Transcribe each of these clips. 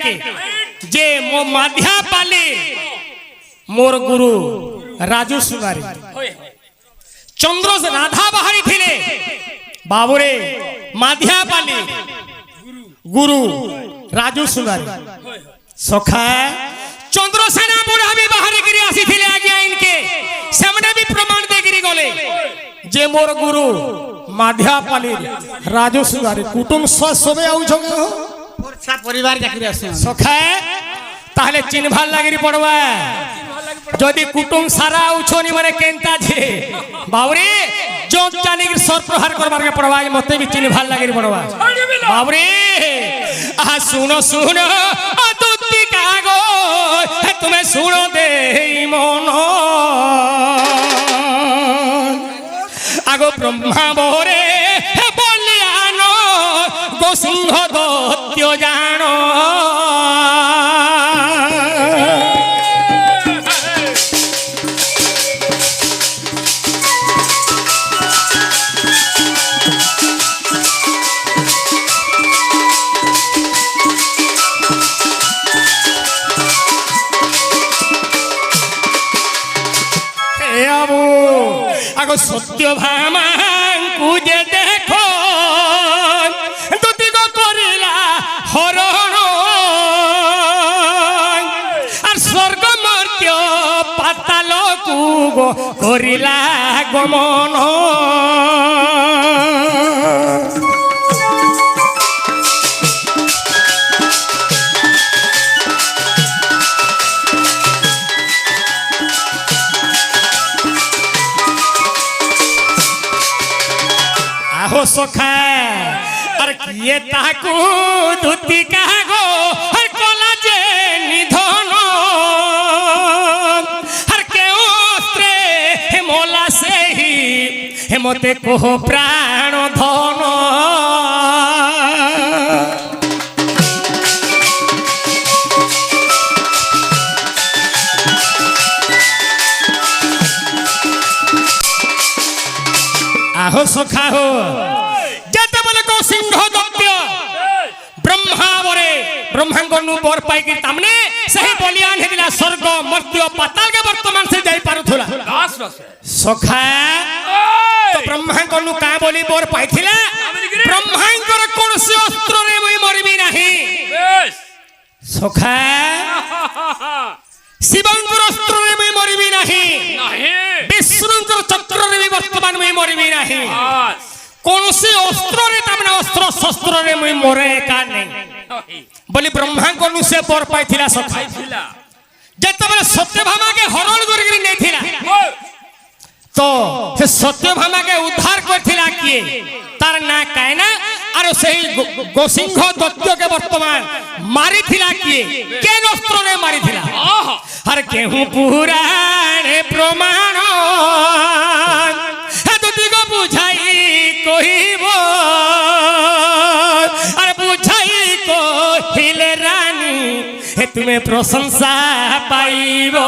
के जे मो माध्या पाली मोर गुरु राजू सुगारी चंद्र से राधा बाहरी थिले बाबुरे माध्या पाली गुरु राजू सुगारी सखा चंद्रसेना बुढ़ा भी बाहर गिरी आसी थिले आगे इनके सामने भी प्रमाण दे गिरी गले जे मोर गुरु माध्या पाली राजू सुगारी कुटुंब सबे आउ जगे हो पूरा परिवार जाकरी आसे सखा ताहले चिन्हभाल लागिरी पड़वा जदि कुटुंब सारा उछोनी माने केंता छे बाबरे जो जाने की सर प्रहार करबार के पड़वा मते भी चिन्हभाल लागिरी पड़वा बाबरे आ सुनो सुनो तुति कागो तुम्हें सुनो दे मन आगो ब्रह्मा बोरे बलियानो गोसिंह दत्य जानो सत्य भामा कुजे देखो दुति को करिला हरण और स्वर्ग मर्त्य पाताल को करिला गमन सखा और किए ताकू धुति कागो हर कोला जे निधन हर के अस्त्रे हेमोला से ही हेमते को प्राण धन आहो सखा हो जते बोले को सिंह दत्य ब्रह्मा बोरे ब्रह्मांग नु बर पाई के तामने सही बलियान हेदिला स्वर्ग मर्त्य पाताल के वर्तमान से जाई पारुथुला सखा तो ब्रह्मांग नु का बोली बर पाइथिला ब्रह्मांग रे कोनसी अस्त्र रे मई मरबी नाही सखा शिवंकर अस्त्र रे मई मरबी नाही विष्णुंकर चक्र रे भी वर्तमान में मरबी नाही कौन से अस्त्र रे तमना अस्त्र शस्त्र रे मई मरे का नहीं बोली ब्रह्मा कोनु से बर पाइथिला सखा जते बेले सत्यभामा के हरण करगिरी नै थिला तो से सत्यभामा के उद्धार करथिला किए तार ना कायना आरो सही गोसिंह दत्त के वर्तमान मारी थिला किए के अस्त्र रे मारी थिला हर केहू पुराण प्रमाण दुति को बुझाई कहिबो अरे बुझाई कहिले रानी हे तुम्हें प्रशंसा पाइबो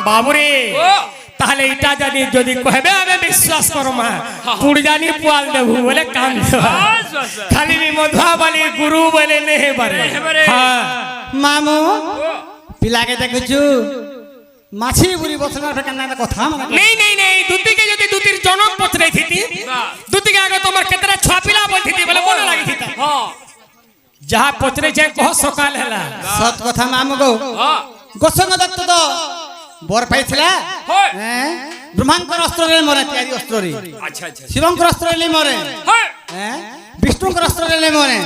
बाबुरे ताहले इटा जानी जदि कहबे आबे विश्वास करो मा पुड़ जानी पुआल देबू बोले काम देबा खाली भी मधुआ वाली गुरु बोले नहीं बारे हां मामू पिला के देखछु माछी बुरी बसना फेकना कथा नहीं नहीं नहीं दुति के जदि दुतिर जनक पचरे थीती दुति के आगे तोमर केतरा छापिला बोल थीती बोले बोल लागी थीता हां जहां पचरे जे कह सकाल हला सत कथा मामू गो गोसंग दत्त तो बर पाइथिला हैं ब्रह्मांकर अस्त्र रे मरे त्यारी अस्त्र रे अच्छा अच्छा शिवंकर अस्त्र रे मरे हैं विष्णुकर अस्त्र रे मरे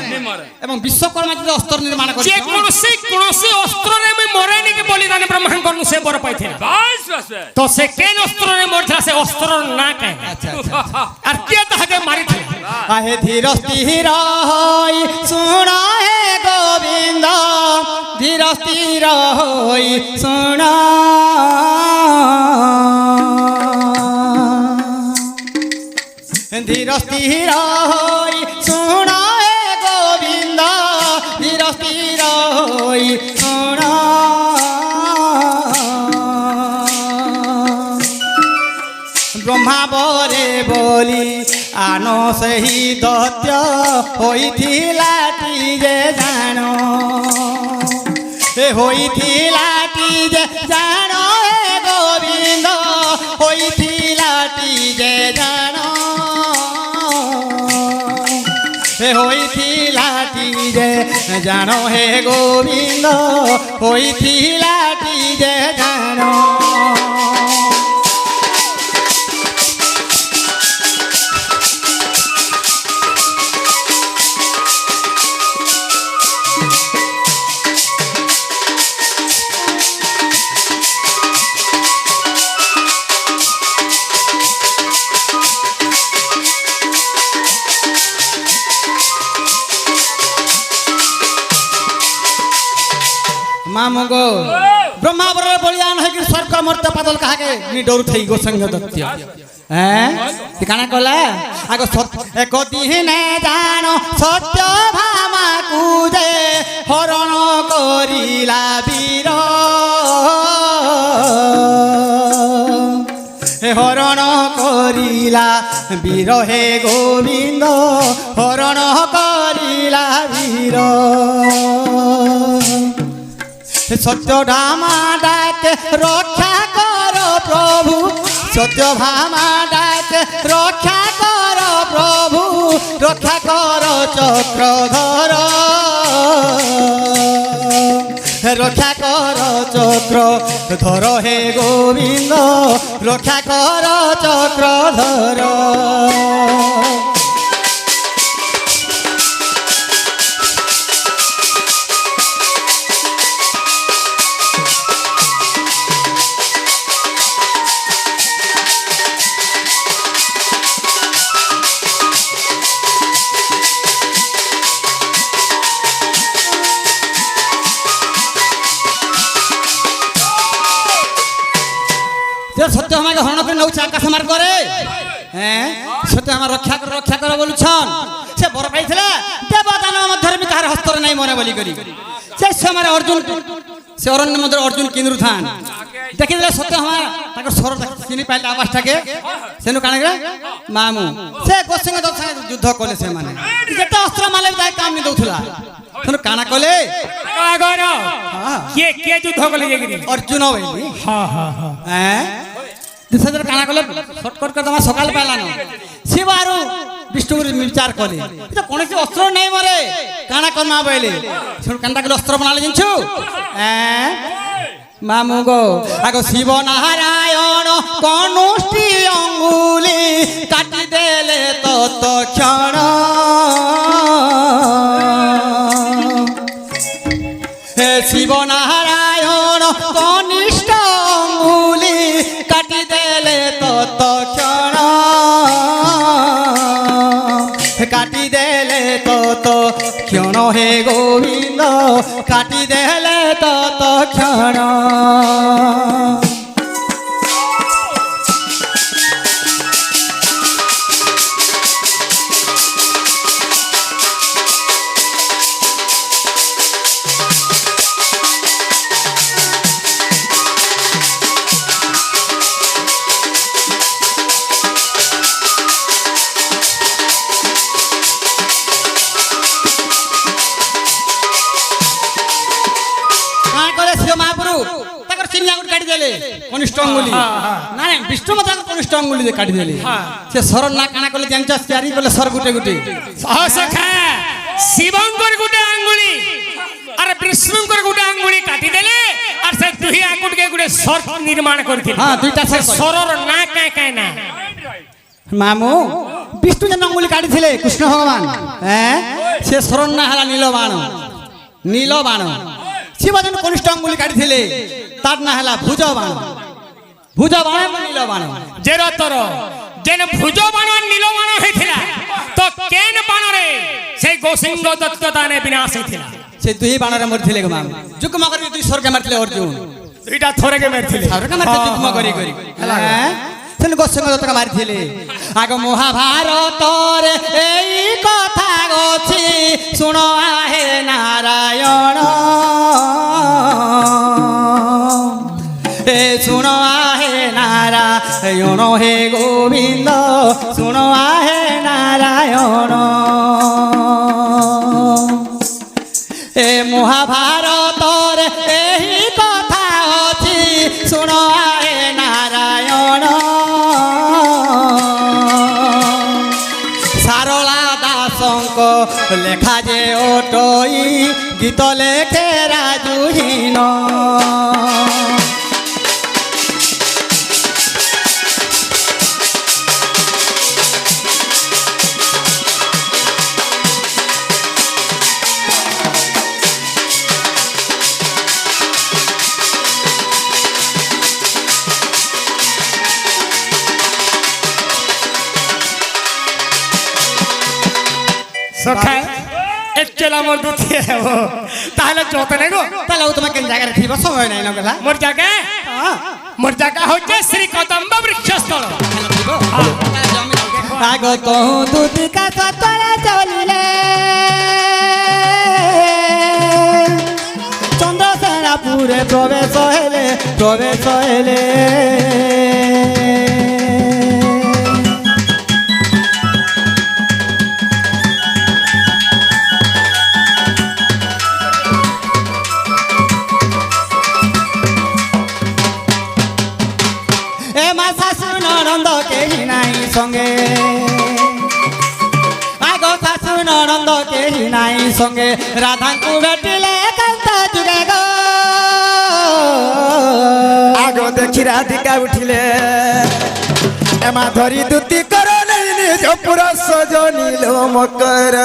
एवं विश्वकर्मा जी अस्त्र निर्माण कर जे कोनोसी अस्त्र रे में मरे नि के बलिदान ब्रह्मांकर नु से बर पाइथिला बस बस तो से केन अस्त्र रे मरथला से अस्त्र ना काहे अच्छा अच्छा और के तहके मारी थी आहे धीर स्थिर होई सुना है गोविंद धीर स्थिर होई सुना धीर स्थिर होई सुना है गोविंद धीर ব্রহ্মা বরে বলি আন সেই দত্য হইছিলাটি যে জাণ হইছিলাটি যে জাণ হে গোবিন্দ হইছিলাটি যে জাণ হইছিলাটি যে জাণ হে গোবিন্দ হইছিলাটি যে জাণ मामो गो ब्रह्मा बरे बलिदान है कि स्वर्ग मर्त्य पातल कहा के नि डर थई गो संग दत्य हैं ठिकाना कहला आगो एक दिन जानो सत्य भामा कुजे हरण करिला वीर हरण करिला वीर हे गोविंद हरण करिला वीर सत्य भामा डाके रक्षा कर प्रभु सत्य भामा डाके रक्षा कर प्रभु रक्षा कर चक्रधर रक्षा कर चक्रधर हे गोविंद रक्षा कर चक्रधर सत्य हमारे हरण कर नौ आकाश मार्ग करे हैं सत्य हमार रक्षा कर बोलुछन से बर पाइथिला देवदान मध्य में कहार हस्तर नहीं मरे बोली करी से हमारे अर्जुन से अरण्य मध्य अर्जुन केंद्र थान देखि दिले सत्य हमार ताकर स्वर चिनी पाइले आवाज टाके सेनु काने रे मामू से गोसिंग दत्त संगे युद्ध कले से माने जेते अस्त्र माले जाय काम नहीं दउथला सेनु काना कले आगर के युद्ध कले जेगिरी अर्जुन होइली हां हां हां हैं दिसदर काना कले शॉर्टकट कर तमा सकाल पालानो शिवारु विष्णु विचार कले तो कोनसी अस्त्र नहीं मरे काना करमा बैले सेनु कांदा कले अस्त्र बनाले जिंछु हैं मामू गो आगो शिव नारायण कनुष्टि अंगुली काटी देले तत्क्षण हे शिव नारायण कनिष्ठ अंगुली काटी देले तत्क्षण काटी देले तत्क्षण हे गोविंद काटी देले तत्क्षण कनिष्ठ अंगुली ना विष्णु मत कनिष्ठ अंगुली काटी देले से सर ना काना कले जानच तयारी कले सर गुटे गुटे सहसखा शिवंकर गुटे अंगुली अरे विष्णुकर गुटे अंगुली काटी देले और से दुही आकुट के गुटे सर निर्माण करथिल हां दुईटा सरर ना काय ना मामू विष्णु जन अंगुली काटी थिले कृष्ण भगवान हैं से सर ना हला नील बाण शिव जन कनिष्ठ अंगुली काटी थिले तार ना हला भुज बाण नील बाण जेरा तर जेन भुज बाण नील बाण हेथिला तो केन बाण रे से गोसिंग दत्त दाने विनाश हेथिला से दुही बाण रे मरथिले ग माम जुकमा करी दुई स्वर्ग मारथिले अर्जुन दुईटा थोरे के मारथिले जुकमा करी हला सेन गोसिंग दत्त का मारथिले आग महाभारत रे एई कथा गछि सुनो आहे नारायण ए सुनो आहे नारायण নারায়ণ হে গোবিন্দ শুণ হে নারায়ণ এ মহাভারতর এই কথা অছি শুণ হে নারায়ণ সারলা দাসঙ্ক লেখা যে ওটই গীত লেখে রাজুহীন সখা একচেলা মোর দুতি হেব তাহলে যত নেই গো তাহলে ও তোমাকে জায়গায় থিব সময় নাই না গলা মোর জায়গা হচ্ছে শ্রী কদম্ব বৃক্ষস্থল আগত দুতিকা সতরে চলিলে চন্দ্রসেনাপুরে প্রবেশ হেলে ননন্দ কেহি নাই সঙ্গে আগ শাশু ননন্দ কেহি নাই সঙ্গে রাধাଙ୍କୁ ভেটিলে কান্ত যুগে গো আগ দেখি রাধিকা উঠিলে এমা ধরি দুতি কর নেই নিজ পুর সজনিল মকর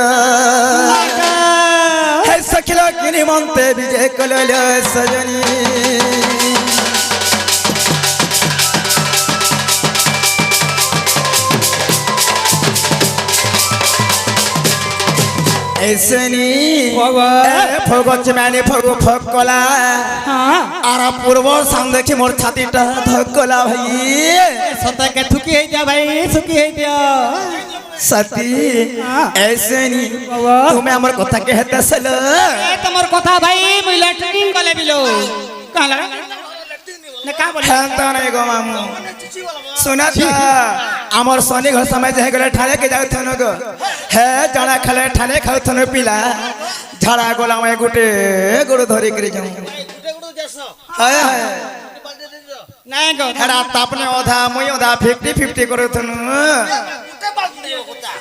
হে সখিল কিনি মন্তে বিজয় কলল সজনী ऐसनी फगच मैंने फगु फकला आर पूर्व संग देखी मोर छातीटा धकला भाई सतके थुकी है जा भाई सुकी है जा सती ऐसनी तुम्हें हमर कथा कहते सल ए तमर कथा भाई मुई लैट्रिन गले बिलो कहां लगा ने का बोल शांत नहीं गो मामू सुना था आमर सोनी घर समय जाए गले ठाणे के जाउ थनो गो हे जणा खले ठाणे खाउ थनो पिला झड़ा गोला में गुटे गुड़ धरी करी जाऊ हाय हाय नहीं गो हेडा तापने ओधा मुई ओधा 50-50 करू थनो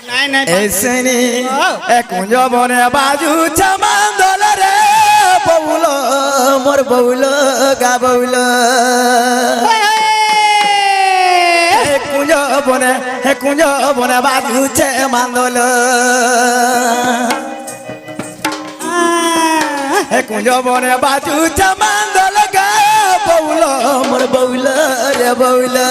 नहीं ऐसे नी ए कुंज बने बाजू चमंदल रे बउलो मोर बउलो गा बउलो कुंज बने बाजू चमंदल कुंज बने बाजू चमंदल गा बउलो मोर बउलो रे बउलो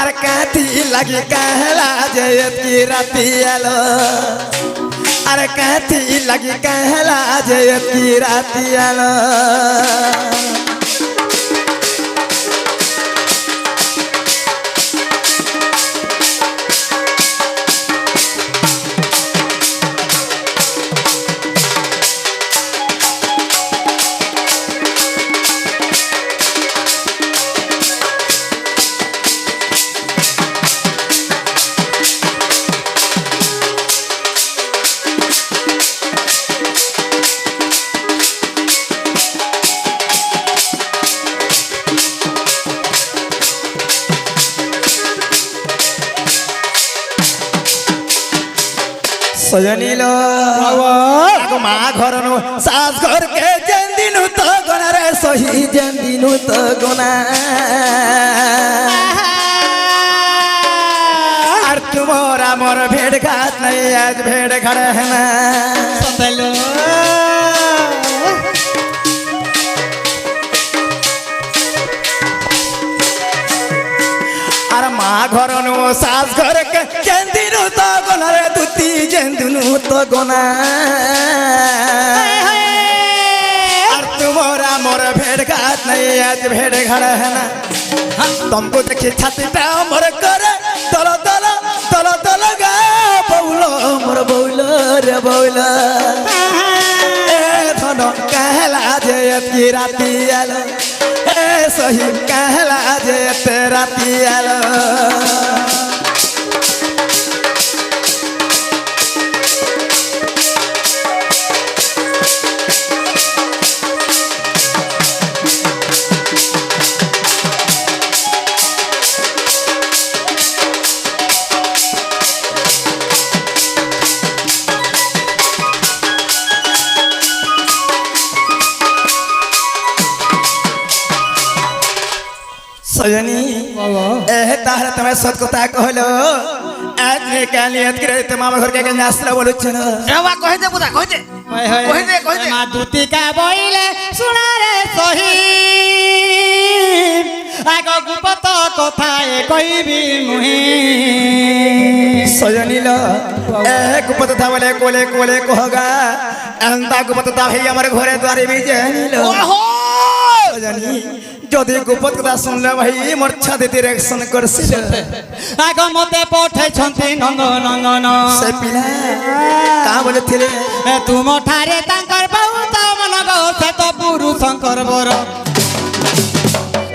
अरे काती लगी कहला जयत की राती आलो अरे काती लगी कहला जयत की राती आलो सजनीलो मा घर नु सास घर के जेन दिनु तो गना रे सही जेन दिनु तो गना और तुम्हारा मोर भेड़ घाट नहीं आज भेड़ घर है ना संभलो और माँ घर नु सास घर के जेन दिनु तो गना रे दुती जेन दिनु तो गना और तुम्हारा मोर भेड़ घाट नहीं आज भेड़ घर है ना तुमको देखी छाती पे मोर करे तलो तलो तलो तलो गा बउलो मोर बउलो रे बउलो ए धनो कहला जयत की राती आलो ए सही कहला जे तेरा तियालो सजनी ए ताहरा तमे सत कथा कहलो आज ने कालियत करे तमाम घर के नासला बोलु छन रवा कहि दे बुदा कहि दे कहि दे মা দুতিকা বইলে শুনা রে সহি আগ গুপত কথায় কইবি মুহি सजनी लो ए गुपत था बोले कोले कोले कहगा अंता गुपत था भाई हमारे घरे द्वारे भी जानी लो ओहो सजनी যদি গুপত কথা শুনলে ভাই মোর ছাদে ডিরেকশন করছিল আগ মতে পঠাইছন্তি নন্দ নন্দন সে পিলা কা বলেছিলে তুম ঠারে তাঙ্কর বহুত মন গো সে তো পুরুষঙ্কর বর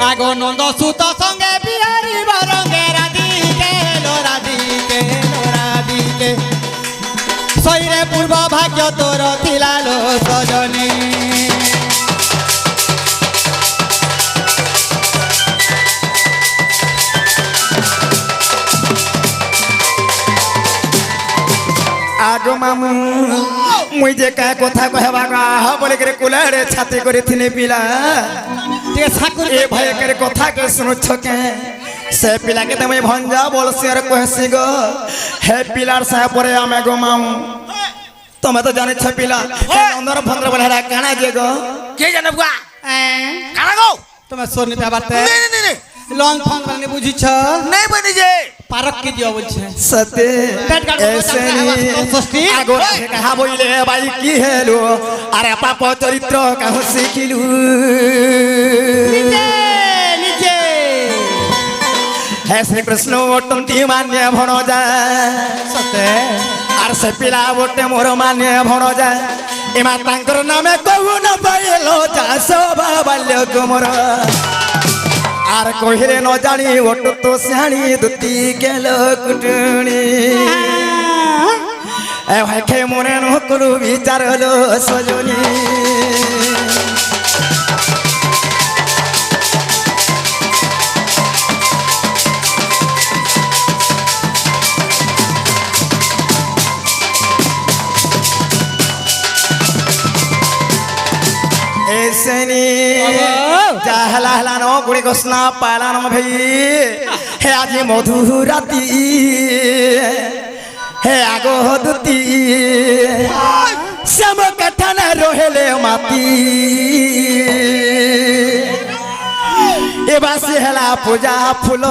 আগ নন্দ সুত সঙ্গে বিহারি বরঙ্গে রাধিকে লো রাধিকে লো রাধিকে সৈরে পূর্ব ভাগ্য তোর থিলা লো সজনী আগো মামু মুই যে কা কথা কহবা গা বলে করে কুলারে ছাতে করে থিনে পিলা ঠিক সাকুর এ ভাই করে কথা কে শুনুছ কে সে পিলা কে তুমি ভঞ্জা বলছি আর কহছি গো হে পিলার সাহে পরে আমি গো মামু তুমি তো জানিছ পিলা হে নন্দর ভন্দ্র বলে হেরা কানা যে গো কে জানে বুয়া কানা গো তোমার সোনি বাবাতে নে লং ফং মানে বুঝিছ নাই বনি যে পারক কি দিও বলছে সতে পেট কাট এসে ষষ্ঠী আগো কাহা বইলে ভাই কি হেলো আরে পাপ চরিত্র কাহু শিখিলু নিজে নিজে হে শ্রী কৃষ্ণ অটন্তি মান্য ভণ যায় সতে আর সে পিলা বটে মোর মানে ভণ যায় এমা তাঙ্কর নামে কহু না পাইলো চাষ বাল্য কুমর আর কহিরে ন জানি ওট তো শাড়ি দুতি গেল কুটুনি এ ভাই খে মনে নকরু বিচার হলো সজনী এসেনি যাহলা হলানো গুড়ি ঘোষণা পালানো ভাই হে আজি মধুরাতি হে আগো দুতি শ্যাম কাঠানা রহেলে মাতি এবাসি হেলা পূজা ফুল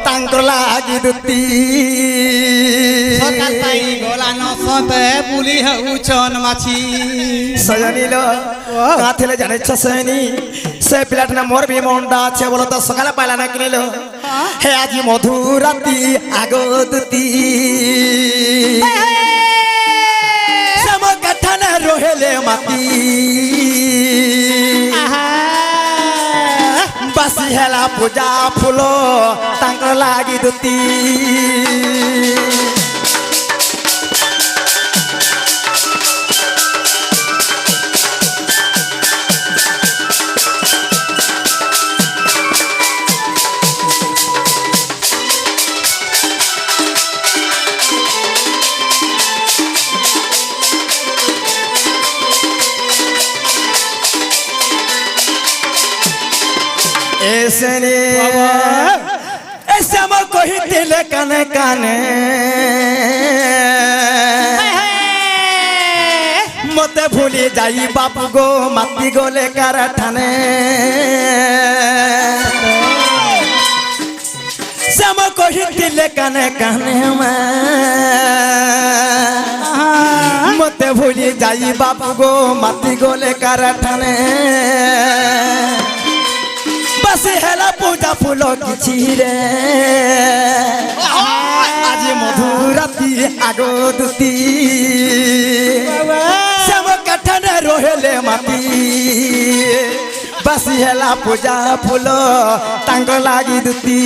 তাঙ্কর লাগি দুতি সকাল পাই গলা ন সতে বুলি হউছন মাছি সজনী লো কাথেলে জানিছ সজনী সে পিলাটা না মোর বি মনটা আছে বলো তো সকালে পাইলা না কিনিল হে আজি মধুরাতি আগো দুতি শ্যাম কাঠানা রহেলে মাতি বাসি হেলা পূজা ফুল তাঙ্কর লাগি দুতি এসেনি এসে আমার কহিলে কানে কানে মতে ভুলি যাই বাপু গো মাতি গলে কারখানে শ্যাম কহিলে কানে কানে মতে ভুলি যাই বাপু গো মাতি গলে কারখানে বাসি হেলা পূজা ফুল কিছু রে আজি মধুরাতি আগো দুতি শ্যাম কাঠানে রহেলে মাতি ବାସି ହେଲା ପୂଜା ଫୁଲ ତାଙ୍କ ଲାଗି ଦୁତି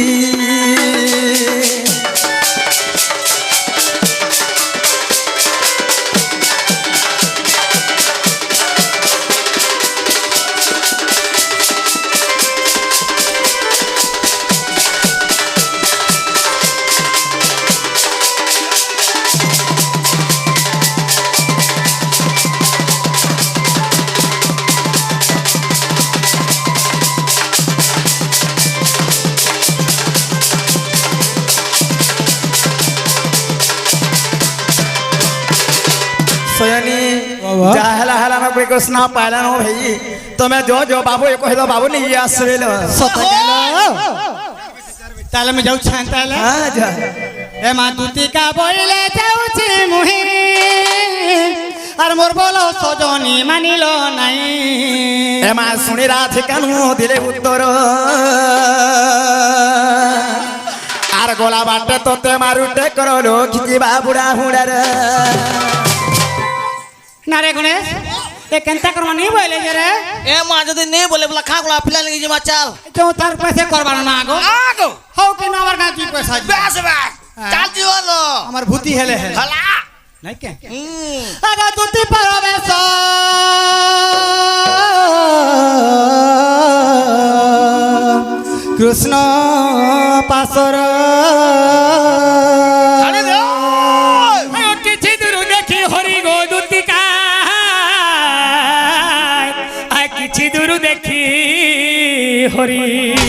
सोयनी जा हला हला न कोई कृष्ण पाला न भाई तमे जो बाबू एक कह दो बाबू नहीं आसवेल सत गेलो ताले में जाऊ छान ताले हां जा ए मा दुती का बोले जाउची मुही আর মোর বলো সজনী মানিল নাই ए मा सुनी राधे कानू दिले उत्तर आर गोला बाटे तोते मारुटे करलो खिचिबा बुढ़ा हुड़ार না রে গণেশ এ কেনতা করবা নি বলে যে রে এ মা যদি নেই বলে বলা খা গোলা ফিলা লাগি যা চাল কেউ তার পয়সা করবার না আগো আগো হও কি না আমার কাছে দুই পয়সা বাস বাস চাল দিওলো আমার ভূতি হেলে হে হলা নাই কে আগা দুটি পারবে স কৃষ্ণ পাসর আরে রে কিছু দূর দেখি হরি গো দুতিকা কিছু দূর দেখি হরি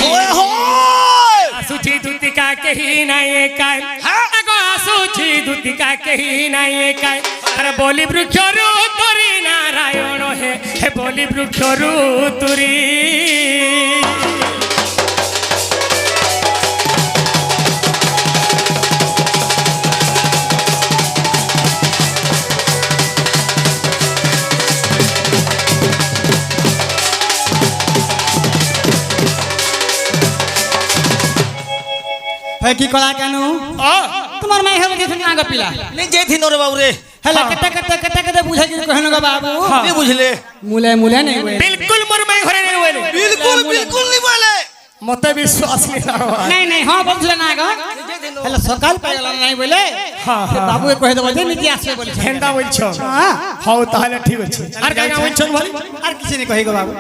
ওয়ে হোয় আসুছি দুতিকা কেহি নাই একাই আগো আসুছি দুতিকা কেহি নাই একাই আরে বলি বৃক্ষরু তরি নারায়ণ হে বলি বৃক্ষরু তুরি है की कला केनु তোমার মাই হবে কিছু আগে পিলা নি যে থিন রে বাবু রে হেলা কেতে বুঝাই কি কহনো গো বাবু নি বুঝলে মুলে মুলে নাই বলে बिल्कुल मोर माई घरे नहीं बोले बिल्कुल बिल्कुल নি বলে मते विश्वास नहीं रहा নাই নাই হ্যাঁ বলছিলে না গো হেলা সকাল পাই গেল নাই বলে হ্যাঁ, হ্যাঁ। বাবু কই দেব যে নিকি আসবে বলে হেন্দা বলছো হ্যাঁ হাও তাহলে ঠিক আছে আর কাকা বলছো বলি আর কিছু নাই কই গো বাবু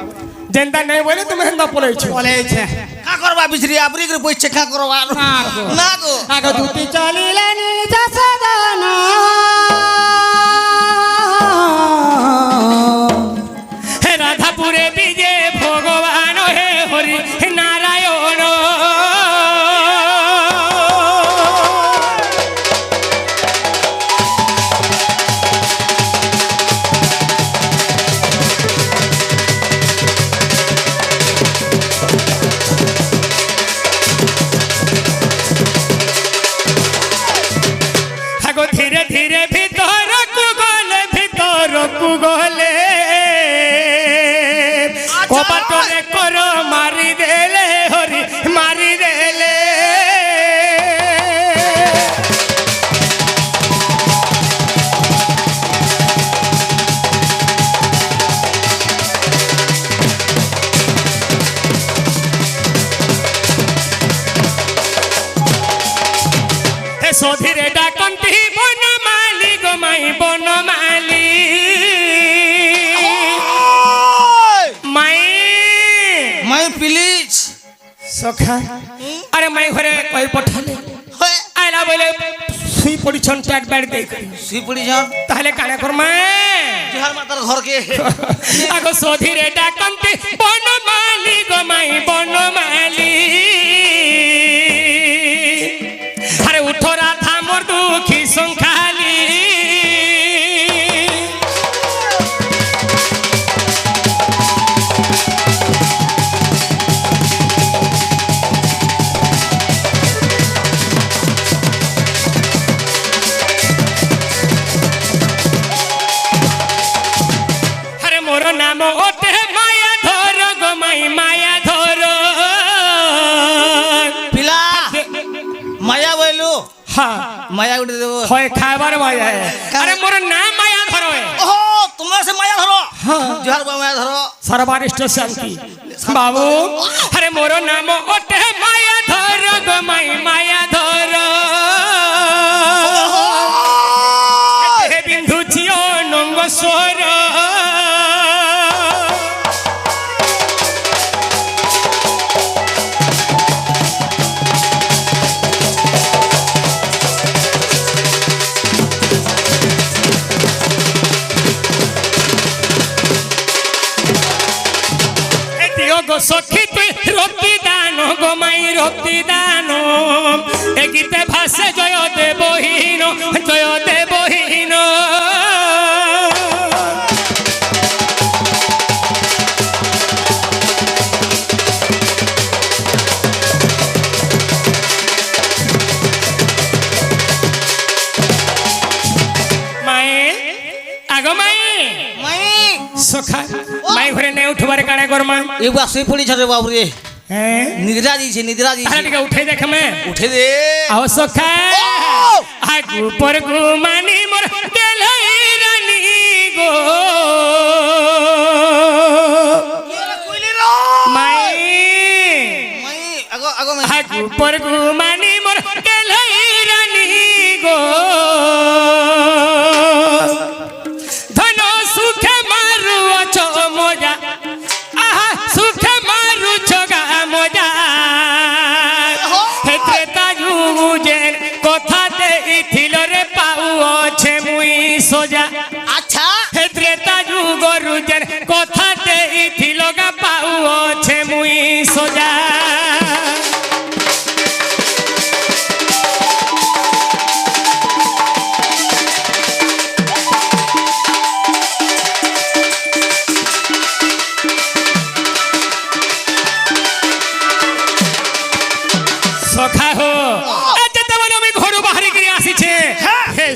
যেনটা নাই বলে তুমি হেন্দা পড়াইছো বলেছে কা করবা বিছরি আপরি করে বইছে খা করবা না গো না গো আগে দুটি চলিলে নিজ সদন হে রাধাপুরে বিজে ভগবান হে হরি হে নারায়ণ আগো ধীরে ধীরে ভিতরকু গলে কপাটলে কর মারি দেলে হরি মারি দেলে হে সধীরে ডাকন্তি বনমালি গোমাই বনমালি মাই মাই প্লিজ সখা আরে মাই ঘরে কই পঠালে হয় আইলা বলে শুই পড়িছন চাট বাড়ি দেই সিপুড়ি যান তাহলে কানে করমা বিহার মাতার ঘর কে আগো সধীরে ডাকন্তি বনমালি গোমাই বনমালি আরে উঠো রাধা মোর দুঃখী সংখালি আরে মোর নাম ওতে মায়া ধর গোমাই মায়া ধর পিলা মায়া বইলু হ্যাঁ মায়া উঠে দেব হয় খাবার মায়া আরে মোর নাম মায়া ধর ওহো তোমার সে মায়া ধরো जुहार बाबू माया धरो सर्वारिष्ट शांति बाबू अरे मोर नाम ओटे माया धर गो माई माया धर हे बिंदु छियो नंग स्वर गो सखी तुई रक्ति दान गो माई रक्ति दान ए गीते भाषे जय देवहीन जय देवहीन सखा माई घरे नहीं उठबारे काणे करमा ए बुआ सोई पड़ी छरे बाबू रे हैं निद्रा जी निद्रा जी तारा टिके उठे देख मैं उठे दे आओ सखा आगु पर गुमानी मोर देलई रानी गो माई आगो आगो मैं आगु पर गुमानी मोर देलई रानी गो मोजा आहा सुख मारू छोगा मोजा हेते ताजू जेन कथा दे इथिलो रे पाऊ छे मुई सोजा अच्छा हेते ताजू गरु जेन कथा दे इथिलो गा पाऊ छे मुई सोजा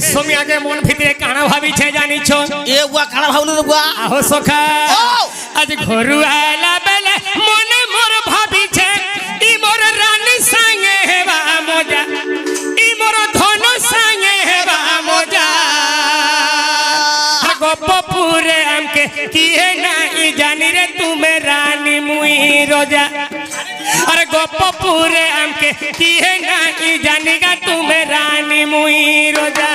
सोमिया के मन भितरे काना भाभी छे जानी छो ए बुआ काना भाऊ रे बुआ आहो सखा आज घरु आला बेले मन मोर भाभी छे ई मोर रानी संगे हेबा मोजा ई मोर धन संगे हेबा मोजा गोपपुरे हमके किए नहीं जानी रे तुमे रानी मुई रोजा अरे गोपपुरे हमके किए नहीं जानीगा तुमे रानी मुई रोजा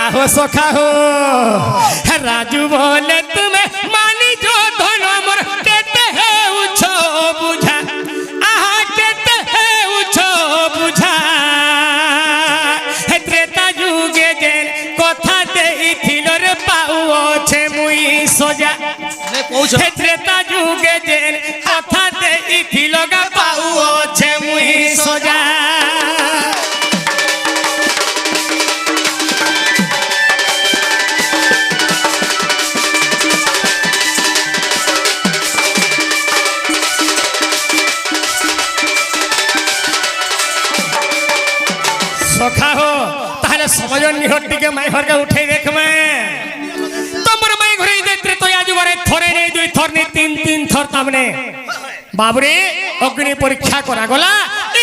आहो सखा हो राजू बोले तुम्हें मानी जो धनो मोर कहते है उछो बुझा आहा कहते है उछो बुझा त्रेता जुगे जेन कथा दे इथिलो रे पाऊ छे मुई सोजा नहीं पहुंच त्रेता जुगे जेन कथा दे इथिलो गा पाऊ छे मुई सोजा सखा हो ताहले समझ निहट टिके माई घर के उठे देख मैं तमर माई घरे देत्रे तो आजु घरे थरे नहीं दुई थर नहीं तीन तीन थर तमने बाबरे अग्नि परीक्षा करा गला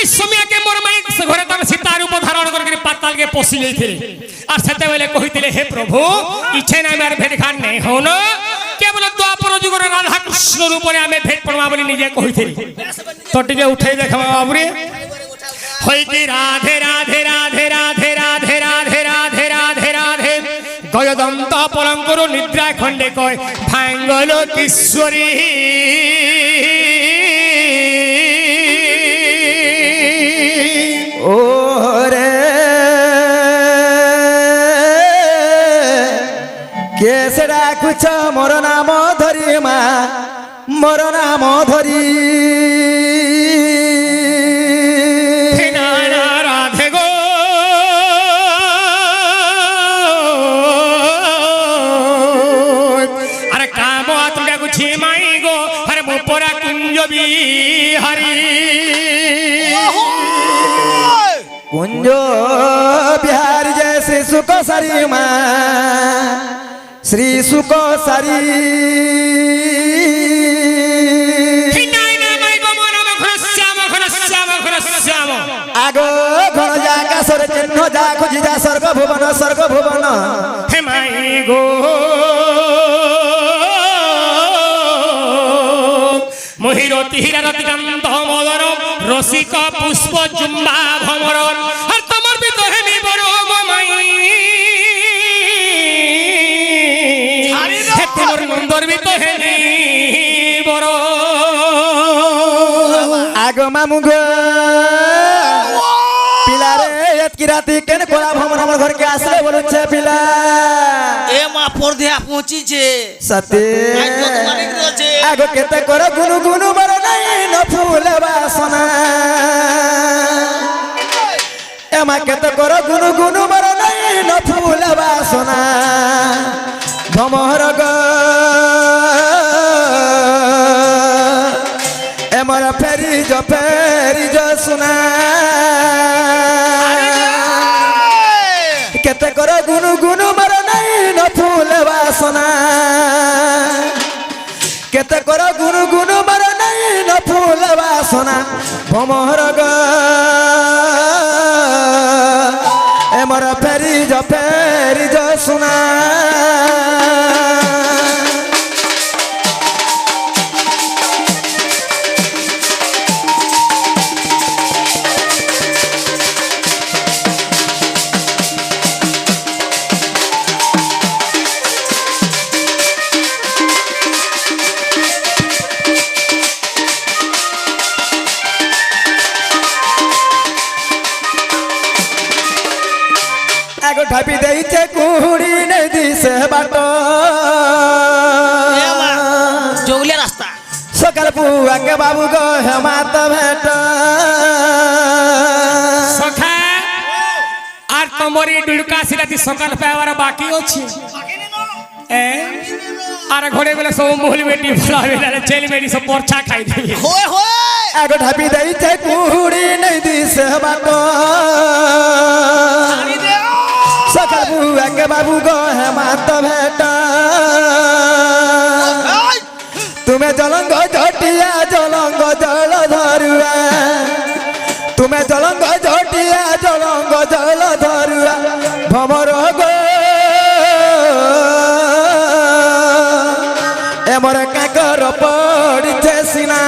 ई समय के मोर माई घरे तम सीता रूप धारण करके पाताल के पोसी जाइथिले और सेते बेले कहिथिले हे प्रभु इच्छे ना मेर भेट खान नहीं होनो केवल द्वापर जुगर राधा कृष्ण रूप रे हमें भेट पड़वा बोली निजे कहिथिले तो टिके उठे देख बाबरे होई की राधे राधे राधे राधे राधे राधे राधे राधे राधे गयदंत पलंकर निद्रा खंडे कय भांगलो किशोरी ओ रे केसे डाकुछ मोर नाम धरी मा मोर नाम धरी राधे गो अरे काम तुमको कुछ माई गो अरे मोपरा कुंज बिहारी कुंज बिहारी जैसे सुख सरी माँ श्री सुख सरी ভুবন স্বর্গ ভুবন হে মাই গো মহিরতি হীরারতি কান্ত মদর রসিক পুষ্প জুম্বা ভমর আর তোমার ভিতর হেমি বড় মাই হে তোমার নন্দর ভিতর হেমি বড় আগ মামু গো পিলারে এতকি রাতি কেন কোলা ভ্রমণ আমার ঘরকে আসলে বলছে পিলা এ মা পরদেহা পৌঁছিছে সতে আজ কত তারিখ রয়েছে আগ কেতে কর গুনু গুনু বড় নাই ন ফুল বাসনা এমা কেতে কর গুনু গুনু বড় নাই ন ফুল বাসনা ভ্রমর গো এমর ফেরি য সুনা কেতে কর গুনু গুনু বড় নাই ন ফুল বাসনা কেতে কর গুনু গুনু বড় নাই ন ফুল বাসনা ভ্রমর গো এমর ফেরি য সুনা আগ ঢাপি দেইছে কুহুড়ি নেই দিছে বাট এ মা জৌলিয়া রাস্তা সকাল পুয়াকে বাবু গো হেমাত ভেট সখা আর তোমার এই ডুড়কা সিরাতি সকাল পাওয়ার বাকি আছে আর ঘরে গেলে সব মহল বেটি ভরা হয়ে ছেলে মেয়েটি সব পরছা খাই দিবি হয় হয় আগ ঢাপি দেইছে কুহুড়ি নেই দিছে বাট সকাল পুয়াকে বাবু গো হেমাত ভেট তুমি জলঙ্গ ঝটিয়া জলঙ্গ জল ধরুয়া তুমি জলঙ্গ ঝটিয়া জলঙ্গ জল ধরুয়া ভমর গো এমর কাকর পড়িছে সিনা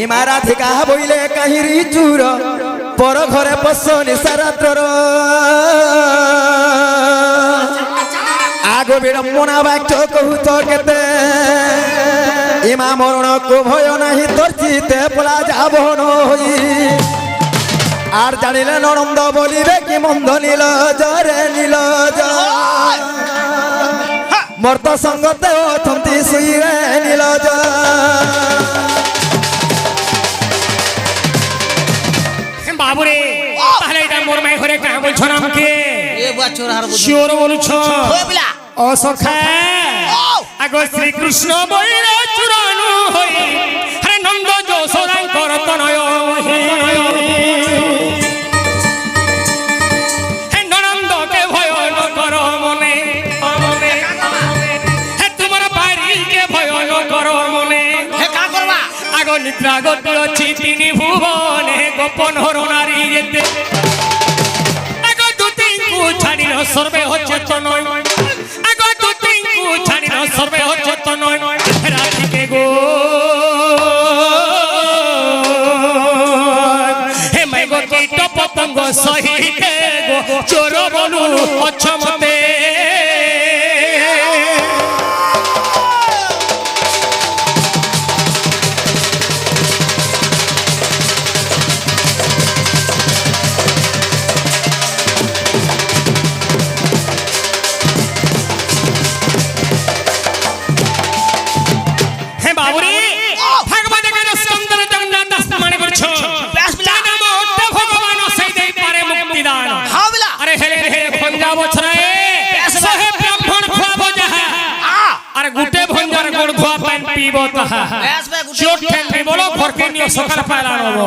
ইমারাধিকা বইলে কাহিরি চুর পর ঘরে পশনি সারাত্রর আগ বিড়ম্বনা বাক্য কহুত কেতে ইমা মরণকু ভয় নাহি তোর চিতে পলা যাব নই আর জানিলে ননন্দ বলিবে কি মন্দ নীল জরে নীল মর্ত সঙ্গতে অথন্তি শুইরে নীল বাবুরে তাহলে এটা মোর মাই ঘরে কাম বলছ না আমাকে এ বুয়া চোর হার বুঝ শিওর বলছ হয় বিলা ও সখা আগো শ্রীকৃষ্ণ বৈর চূড়ানু হই হরে নন্দ যশোদাঙ্কর তনয় হে ননন্দকে ভয় ন কর মনে হে তোমার বাড়িকে ভয় ন কর মনে হে কা করবা আগ নিদ্রা গতি অছি তিনি ভুবনে গোপন হর নারী যেতে আগ দুতিঙ্কু ছাড়িল সর্বে হচ্ছে তো নয় আগ দুতিঙ্কু ছাড়িল সর্বে হচ্ছে তো নয় রাধিকে গো হে মাই গো কীট পতঙ্গ সহিতে গো চোর বলু অক্ষমতে বেশ বে চোট ঠেন বলো ঘরকে নিয়ে সকাল পায়লা নেবো